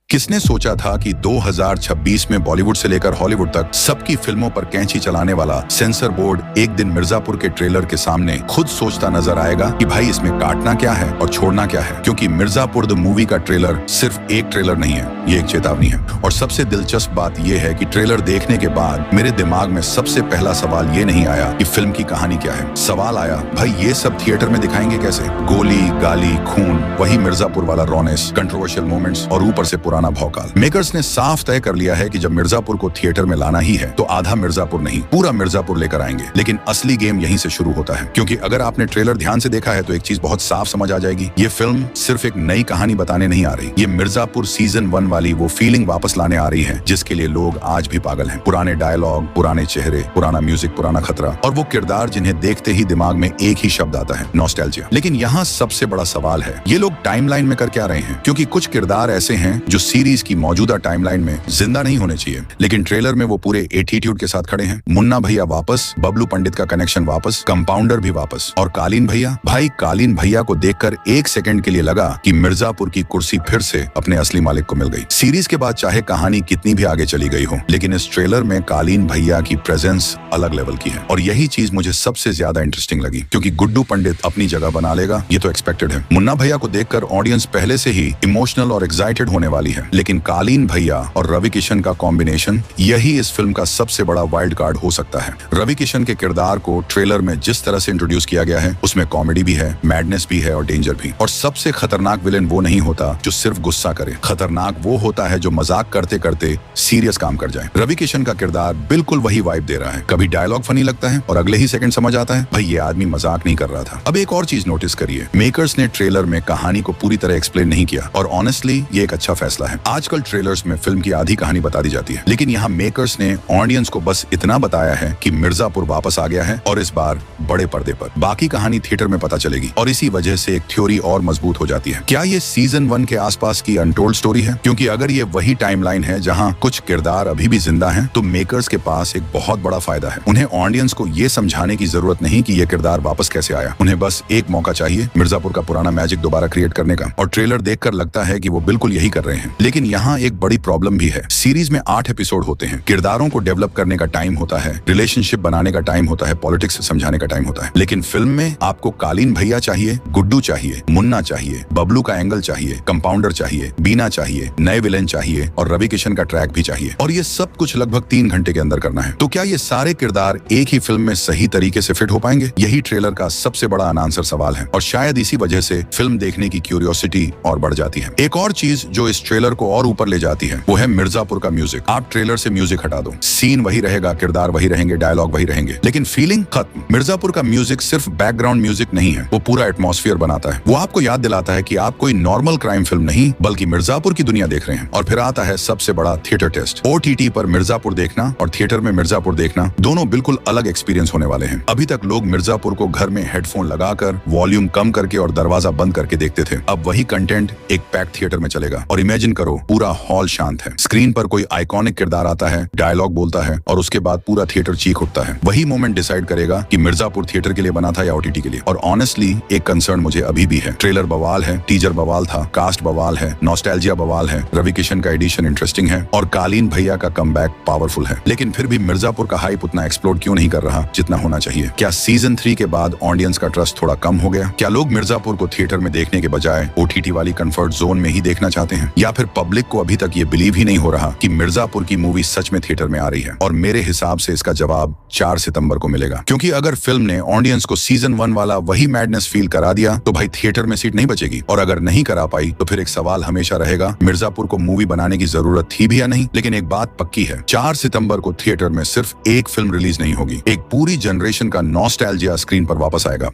किसने सोचा था कि 2026 में बॉलीवुड से लेकर हॉलीवुड तक सबकी फिल्मों पर कैंची चलाने वाला सेंसर बोर्ड एक दिन मिर्जापुर के ट्रेलर के सामने खुद सोचता नजर आएगा कि भाई इसमें काटना क्या है और छोड़ना क्या है। क्योंकि मिर्जापुर द मूवी का ट्रेलर सिर्फ एक ट्रेलर नहीं है, ये एक चेतावनी है। और सबसे दिलचस्प बात यह है कि ट्रेलर देखने के बाद मेरे दिमाग में सबसे पहला सवाल ये नहीं आया कि फिल्म की कहानी क्या है। सवाल आया, भाई ये सब थिएटर में दिखाएंगे कैसे? गोली, गाली, खून, वही मिर्जापुर वाला रॉनेस, कंट्रोवर्शियल मोमेंट्स और ऊपर से पुराना भौकाल। मेकर्स ने साफ तय कर लिया है कि जब मिर्जापुर को थिएटर में लाना ही है तो आधा मिर्जापुर नहीं, पूरा मिर्जापुर लेकर आएंगे। लेकिन असली गेम यहीं से शुरू होता है, क्योंकि अगर आपने ट्रेलर ध्यान से देखा है तो एक चीज बहुत साफ समझ आ जाएगी। ये फिल्म सिर्फ एक नई कहानी बताने नहीं आ रही, ये मिर्जापुर सीजन 1 वाली वो फीलिंग वापस लाने आ रही है जिसके लिए लोग आज भी पागल हैं। पुराने डायलॉग, पुराने चेहरे, पुराना म्यूजिक, पुराना खतरा और वो किरदार जिन्हें देखते ही दिमाग में एक ही शब्द आता है, नॉस्टैल्जिया। लेकिन यहाँ सबसे बड़ा सवाल है, ये लोग टाइमलाइन में कर क्या रहे हैं? क्योंकि कुछ किरदार ऐसे हैं जो सीरीज की मौजूदा टाइमलाइन में जिंदा नहीं होने चाहिए, लेकिन ट्रेलर में वो पूरे एटीट्यूड के साथ खड़े हैं। मुन्ना भैया वापस, बबलू पंडित का कनेक्शन वापस, कंपाउंडर भी वापस, और कालीन भैया। भाई कालीन भैया को देखकर एक सेकंड के लिए लगा कि मिर्जापुर की कुर्सी फिर से अपने असली मालिक को मिल गई। सीरीज के बाद चाहे कहानी कितनी भी आगे चली गई हो, लेकिन इस ट्रेलर में कालीन भैया की प्रेजेंस अलग लेवल की है। और यही चीज मुझे सबसे ज्यादा इंटरेस्टिंग लगी, क्योंकि गुड्डू पंडित अपनी जगह बना लेगा, ये तो एक्सपेक्टेड है। मुन्ना भैया को देखकर ऑडियंस पहले से ही इमोशनल और एक्साइटेड होने वाली है, लेकिन कालीन भैया और रवि किशन का कॉम्बिनेशन यही इस फिल्म का सबसे बड़ा वाइल्ड कार्ड हो सकता है। रवि किशन के किरदार को ट्रेलर में जिस तरह से इंट्रोड्यूस किया गया है उसमें कॉमेडी भी है, मैडनेस भी है और डेंजर भी। और सबसे खतरनाक विलेन वो नहीं होता जो सिर्फ गुस्सा करे, खतरनाक वो होता है जो मजाक करते करते सीरियस काम कर जाए। रवि किशन का किरदार बिल्कुल वही वाइब दे रहा है। कभी डायलॉग फनी लगता है और अगले ही सेकंड समझ आता है भाई ये आदमी मजाक नहीं कर रहा था। अब एक और चीज नोटिस करिए, मेकर्स ने ट्रेलर में कहानी को पूरी तरह एक्सप्लेन नहीं किया, और ऑनेस्टली ये एक अच्छा फैसला है। आजकल ट्रेलर्स में फिल्म की आधी कहानी बता दी जाती है, लेकिन यहाँ मेकर्स ने ऑडियंस को बस इतना बताया है कि मिर्जापुर वापस आ गया है और इस बार बड़े पर्दे पर। बाकी कहानी थिएटर में पता चलेगी, और इसी वजह से एक थ्योरी और मजबूत हो जाती है। क्या ये सीजन 1 के आसपास की अनटोल्ड स्टोरी है? क्योंकि अगर ये वही टाइमलाइन है जहाँ कुछ किरदार अभी भी जिंदा हैं, तो मेकर्स के पास एक बहुत बड़ा फायदा है। उन्हें ऑडियंस को ये समझाने की जरूरत नहीं कि ये किरदार वापस कैसे आया। उन्हें बस एक मौका चाहिए मिर्जापुर का पुराना मैजिक दोबारा क्रिएट करने का, और ट्रेलर देखकर लगता है कि वो बिल्कुल यही कर रहे हैं। लेकिन यहाँ एक बड़ी प्रॉब्लम भी है। सीरीज में 8 एपिसोड होते हैं, किरदारों को डेवलप करने का टाइम होता है, रिलेशनशिप बनाने का टाइम होता है, पॉलिटिक्स समझाने का टाइम होता है। लेकिन फिल्म में आपको कालीन भैया चाहिए, गुड्डू चाहिए, मुन्ना चाहिए, बबलू का एंगल चाहिए, कंपाउंडर चाहिए, बीना चाहिए, नए विलेन चाहिए और रवि किशन का ट्रैक भी चाहिए। और ये सब कुछ लगभग 3 घंटे के अंदर करना है। तो क्या ये सारे किरदार एक ही फिल्म में सही तरीके से फिट हो पाएंगे? यही ट्रेलर का सबसे बड़ा अनआंसर सवाल है, और शायद इसी वजह से फिल्म देखने की क्यूरियोसिटी और बढ़ जाती है। एक और चीज जो इस ट्रेलर को और ऊपर ले जाती है वो है मिर्जापुर का म्यूजिक। आप ट्रेलर से म्यूजिक हटा दो, सीन वही रहेगा, किरदार वही रहेंगे, डायलॉग वही रहेंगे, लेकिन फीलिंग खत्म। मिर्जापुर का म्यूजिक सिर्फ बैकग्राउंड म्यूजिक नहीं है, वो पूरा एटमॉस्फेयर बनाता है। वो आपको याद दिलाता है कि आप कोई नॉर्मल क्राइम फिल्म नहीं बल्कि मिर्जापुर की दुनिया देख रहे हैं। और फिर आता है सबसे बड़ा थिएटर टेस्ट। OTT पर मिर्जापुर देखना और थिएटर में मिर्जापुर देखना दोनों बिल्कुल अलग एक्सपीरियंस होने वाले हैं। अभी तक लोग मिर्जापुर को घर में हेडफोन लगाकर, वॉल्यूम कम करके और दरवाजा बंद करके देखते थे। अब वही कंटेंट एक पैक्ड थिएटर में चलेगा, और इमेजिन करो पूरा हॉल शांत है, स्क्रीन पर कोई आइकॉनिक किरदार आता है, डायलॉग बोलता है और उसके बाद पूरा थिएटर चीख उठता है। वही मोमेंट डिसाइड करेगा कि मिर्जापुर थिएटर के लिए बना था या OTT के लिए। और ऑनेस्टली एक कंसर्न मुझे अभी भी है। ट्रेलर बवाल है, टीजर बवाल था, कास्ट बवाल है, नॉस्टैल्जिया बवाल है, रवि किशन का एडिशन इंटरेस्टिंग है और कालीन भैया का कमबैक पावरफुल है। लेकिन फिर भी मिर्जापुर का हाइप उतना एक्सप्लोड क्यों नहीं कर रहा जितना होना चाहिए? क्या सीजन 3 के बाद ऑडियंस का ट्रस्ट थोड़ा कम हो गया? क्या लोग मिर्जापुर को थिएटर में देखने के बजाय OTT वाली कंफर्ट जोन में ही देखना चाहते हैं? या फिर पब्लिक को अभी तक ये बिलीव ही नहीं हो रहा कि मिर्जापुर की मूवी सच में थिएटर में आ रही है? और मेरे हिसाब से इसका जवाब 4 सितंबर को मिलेगा, क्योंकि अगर फिल्म ने ऑडियंस को सीजन 1 वाला वही मैडनेस फील करा दिया तो भाई थिएटर में सीट नहीं बचेगी। और अगर नहीं करा पाई तो फिर एक सवाल हमेशा रहेगा, मिर्जापुर को मूवी बनाने की जरूरत थी भी या नहीं? लेकिन एक बात पक्की है, 4 सितंबर को थिएटर में सिर्फ एक फिल्म रिलीज नहीं होगी, एक पूरी जनरेशन का नॉस्टैल्जिया स्क्रीन पर वापस आएगा।